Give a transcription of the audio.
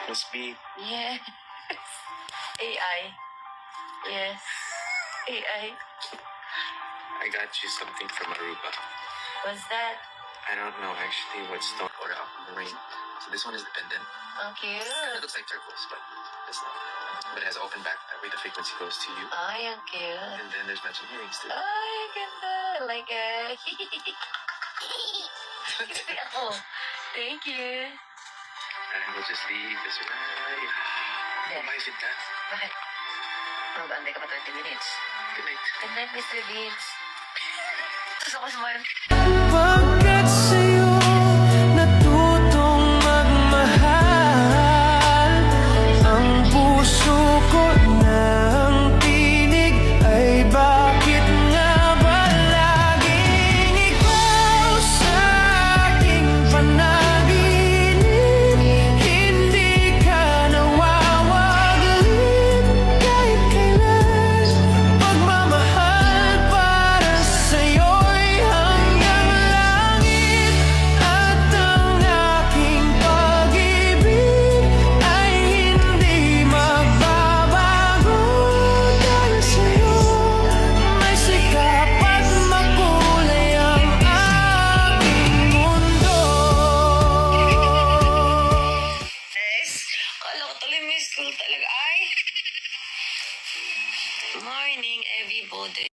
Must be. Yes. AI. Yes. AI. I got you something from Aruba. What's that? I don't know actually what stone or aquamarine. So this one is the pendant. Oh, cute. It looks like turquoise, but it's not. But it has an open back. That way the frequency goes to you. Ay, ang cute. And then there's matching earrings too. Ay, ganda. Like a... Oh, thank you. And we'll just leave this right. Yeah. Umaysid ka. Bakit? Mag-aantay ka pa 20 minutes. Good night. Good night, Mr. Vince. Gusto ko smile.